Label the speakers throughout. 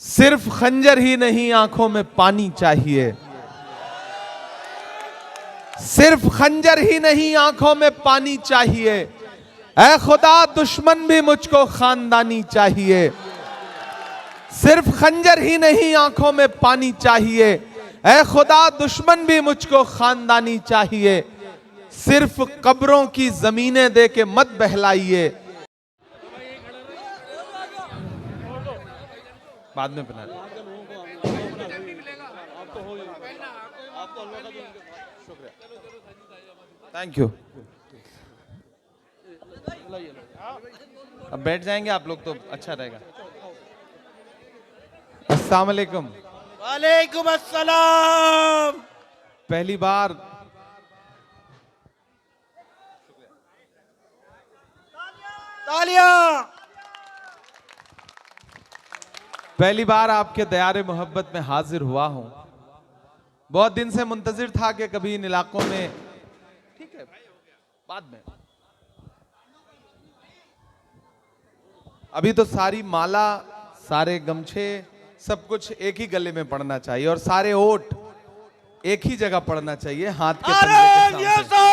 Speaker 1: सिर्फ खंजर ही नहीं, आंखों में पानी चाहिए। सिर्फ खंजर ही नहीं, आंखों में पानी चाहिए। ऐ खुदा दुश्मन भी मुझको खानदानी चाहिए। सिर्फ खंजर ही नहीं, आंखों में पानी चाहिए। ऐ खुदा दुश्मन भी मुझको खानदानी चाहिए। सिर्फ कब्रों की जमीनें दे के मत बहलाइए। बाद में बना थैंक यू। अब बैठ जाएंगे आप लोग तो अच्छा रहेगा। अस्सलाम वालेकुम।
Speaker 2: वालेकुम अस्सलाम।
Speaker 1: पहली बार
Speaker 2: तालियां।
Speaker 1: पहली बार आपके दयारे मोहब्बत में हाजिर हुआ हूं। बहुत दिन से मुंतजिर था कि कभी इन इलाकों में, ठीक है बाद में, अभी तो सारी माला, सारे गमछे, सब कुछ एक ही गले में पड़ना चाहिए और सारे ओट एक ही जगह पड़ना चाहिए, हाथ के तलवे के सामने।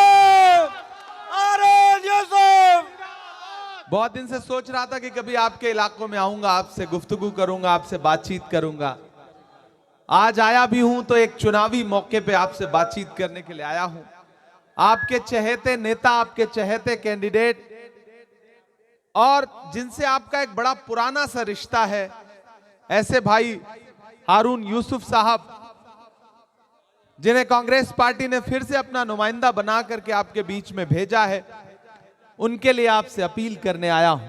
Speaker 1: बहुत दिन से सोच रहा था कि कभी आपके इलाकों में आऊंगा, आपसे गुफ्तगू करूंगा, आपसे बातचीत करूंगा। आज आया भी हूं तो एक चुनावी मौके पे आपसे बातचीत करने के लिए आया हूं। आपके चहेते नेता, आपके चहेते कैंडिडेट और जिनसे आपका एक बड़ा पुराना सा रिश्ता है, ऐसे भाई हारून यूसुफ साहब, जिन्हें कांग्रेस पार्टी ने फिर से अपना नुमाइंदा बना करके आपके बीच में भेजा है, उनके लिए आपसे अपील करने आया हूं।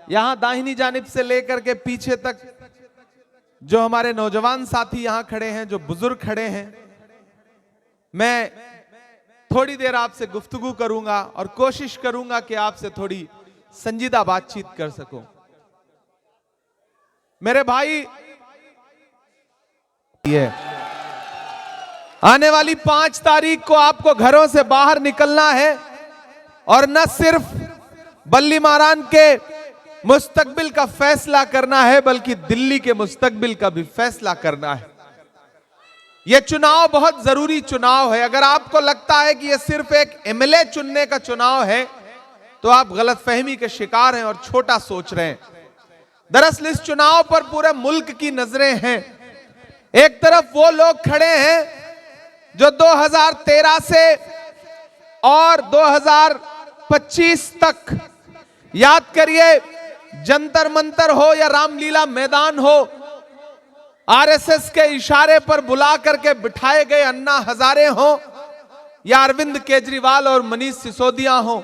Speaker 1: यहां दाहिनी जानिब से लेकर के पीछे तक जो हमारे नौजवान साथी यहां खड़े हैं, जो बुजुर्ग खड़े हैं, मैं थोड़ी देर आपसे गुफ्तगू करूंगा और कोशिश करूंगा कि आपसे थोड़ी संजीदा बातचीत कर सकूं। मेरे भाई, ये आने वाली 5 तारीख को आपको घरों से बाहर निकलना है और न सिर्फ बल्ली मारान के मुस्तकबिल का फैसला करना है, बल्कि दिल्ली के मुस्तकबिल का भी फैसला करना है। यह चुनाव बहुत जरूरी चुनाव है। अगर आपको लगता है कि यह सिर्फ एक एमएलए चुनने का चुनाव है तो आप गलतफहमी के शिकार हैं और छोटा सोच रहे हैं। दरअसल इस चुनाव पर पूरे मुल्क की नजरें हैं। एक तरफ वो लोग खड़े हैं जो 2013 से और 2025 तक, याद करिए, जंतर मंतर हो या रामलीला मैदान हो, आरएसएस के इशारे पर बुला करके बिठाए गए अन्ना हजारे हो या अरविंद केजरीवाल और मनीष सिसोदिया हो,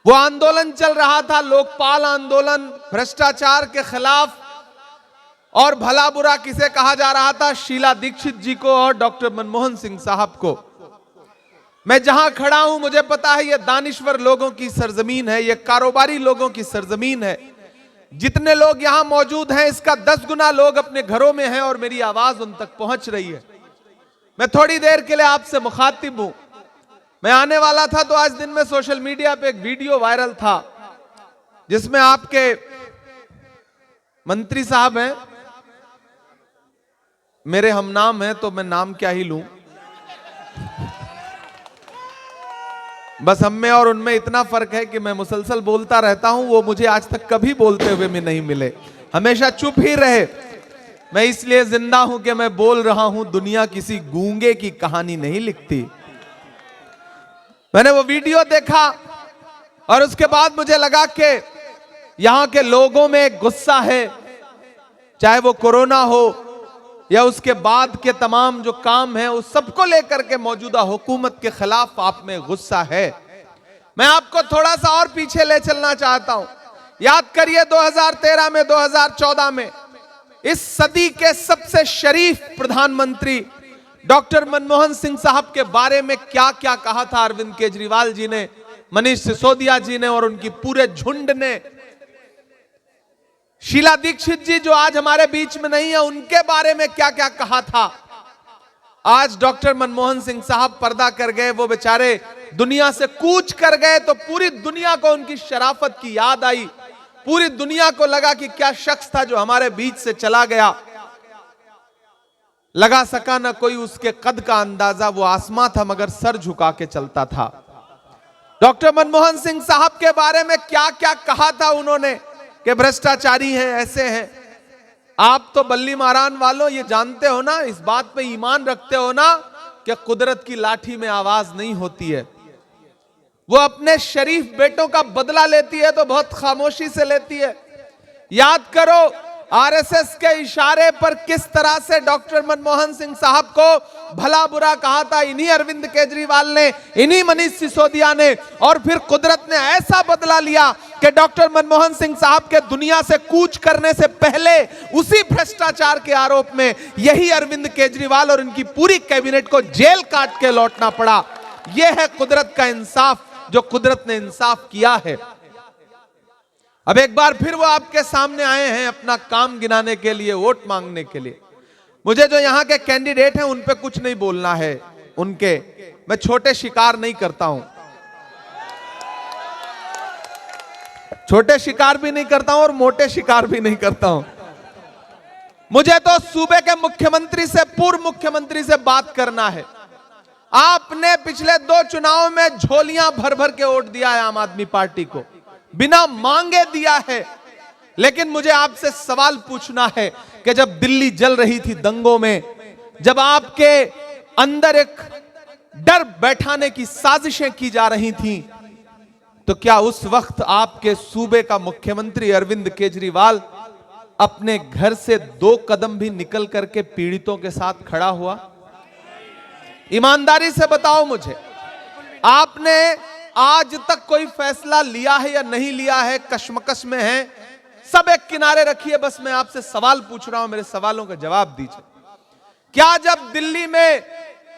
Speaker 1: वो आंदोलन चल रहा था, लोकपाल आंदोलन, भ्रष्टाचार के खिलाफ, और भला बुरा किसे कहा जा रहा था, शीला दीक्षित जी को और डॉक्टर मनमोहन सिंह साहब को। मैं जहां खड़ा हूं मुझे पता है, यह दानिश्वर लोगों की सरजमीन है, यह कारोबारी लोगों की सरजमीन है। जितने लोग यहां मौजूद हैं, इसका 10 गुना लोग अपने घरों में हैं और मेरी आवाज उन तक पहुंच रही है। मैं थोड़ी देर के लिए आपसे मुखातिब हूं। मैं आने वाला था तो आज दिन में सोशल मीडिया पे एक वीडियो वायरल था जिसमें आपके मंत्री साहब हैं, मेरे हम नाम हैं तो मैं नाम क्या ही लूं, बस हम में और उनमें इतना फर्क है कि मैं मुसलसल बोलता रहता हूं, वो मुझे आज तक कभी बोलते हुए में नहीं मिले, हमेशा चुप ही रहे। मैं इसलिए जिंदा हूं कि मैं बोल रहा हूं, दुनिया किसी गूंगे की कहानी नहीं लिखती। मैंने वो वीडियो देखा और उसके बाद मुझे लगा कि यहां के लोगों में गुस्सा है, चाहे वो कोरोना हो या उसके बाद के तमाम जो काम है, उस सबको लेकर के मौजूदा हुकूमत के खिलाफ आप में गुस्सा है। मैं आपको थोड़ा सा और पीछे ले चलना चाहता हूं। याद करिए 2013 में, 2014 में इस सदी के सबसे शरीफ प्रधानमंत्री डॉक्टर मनमोहन सिंह साहब के बारे में क्या क्या कहा था अरविंद केजरीवाल जी ने, मनीष सिसोदिया जी ने और उनकी पूरे झुंड ने। शीला दीक्षित जी जो आज हमारे बीच में नहीं है, उनके बारे में क्या क्या कहा था। आज डॉक्टर मनमोहन सिंह साहब पर्दा कर गए, वो बेचारे दुनिया से कूच कर गए तो पूरी दुनिया को उनकी शराफत की याद आई। पूरी दुनिया को लगा कि क्या शख्स था जो हमारे बीच से चला गया। लगा सका ना कोई उसके कद का अंदाजा, वो आसमां था मगर सर झुका के चलता था। डॉक्टर मनमोहन सिंह साहब के बारे में क्या क्या कहा था उन्होंने कि भ्रष्टाचारी हैं, ऐसे हैं। आप तो बल्ली मारान वालों ये जानते हो ना, इस बात पे ईमान रखते हो ना कि कुदरत की लाठी में आवाज नहीं होती है। वो अपने शरीफ बेटों का बदला लेती है तो बहुत खामोशी से लेती है। याद करो आरएसएस के इशारे पर किस तरह से डॉक्टर मनमोहन सिंह साहब को भला बुरा कहा था, इन्हीं अरविंद केजरीवाल ने, इन्हीं मनीष सिसोदिया ने। और फिर कुदरत ने ऐसा बदला लिया कि डॉक्टर मनमोहन सिंह साहब के दुनिया से कूच करने से पहले उसी भ्रष्टाचार के आरोप में यही अरविंद केजरीवाल और इनकी पूरी कैबिनेट को जेल काट के लौटना पड़ा। यह है कुदरत का इंसाफ, जो कुदरत ने इंसाफ किया है। अब एक बार फिर वो आपके सामने आए हैं अपना काम गिनाने के लिए, वोट मांगने के लिए। मुझे जो यहां के कैंडिडेट हैं उन पे कुछ नहीं बोलना है, उनके मैं छोटे शिकार नहीं करता हूं, छोटे शिकार भी नहीं करता हूं और मोटे शिकार भी नहीं करता हूं। मुझे तो सूबे के मुख्यमंत्री से, पूर्व मुख्यमंत्री से बात करना है। आपने पिछले 2 चुनाव में झोलियां भर भर के वोट दिया है आम आदमी पार्टी को, बिना मांगे दिया है। लेकिन मुझे आपसे सवाल पूछना है कि जब दिल्ली जल रही थी दंगों में, जब आपके अंदर एक डर बैठाने की साजिशें की जा रही थीं, तो क्या उस वक्त आपके सूबे का मुख्यमंत्री अरविंद केजरीवाल अपने घर से 2 कदम भी निकल करके पीड़ितों के साथ खड़ा हुआ? ईमानदारी से बताओ मुझे, आपने आज तक कोई फैसला लिया है या नहीं लिया है? कश्मकश में है, सब एक किनारे रखिए, बस मैं आपसे सवाल पूछ रहा हूं, मेरे सवालों का जवाब दीजिए। क्या जब दिल्ली में,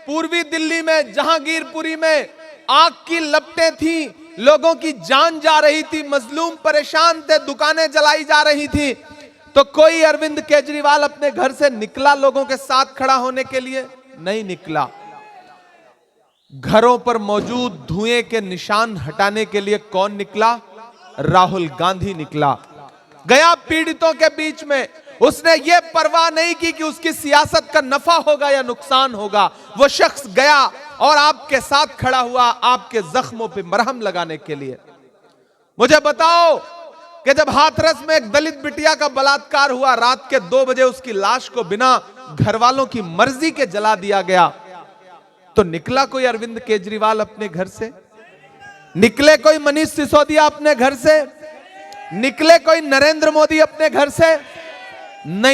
Speaker 1: पूर्वी दिल्ली में, जहांगीरपुरी में आग की लपटें थी, लोगों की जान जा रही थी, मजलूम परेशान थे, दुकानें जलाई जा रही थी, तो कोई अरविंद केजरीवाल अपने घर से निकला लोगों के साथ खड़ा होने के लिए? नहीं निकला। घरों पर मौजूद धुएं के निशान हटाने के लिए कौन निकला? राहुल गांधी निकला। गया पीड़ितों के बीच में, उसने ये परवाह नहीं की कि उसकी सियासत का नफा होगा या नुकसान होगा। वो शख्स गया और आपके साथ खड़ा हुआ, आपके जख्मों पे मरहम लगाने के लिए। मुझे बताओ कि जब हाथरस में एक दलित बिटिया का बलात्कार हुआ, रात के 2 बजे उसकी लाश को बिना घर वालों की मर्जी के जला दिया गया, तो निकला कोई अरविंद केजरीवाल अपने घर से? निकले कोई मनीष सिसोदिया अपने घर से? निकले कोई नरेंद्र मोदी अपने घर से? नहीं।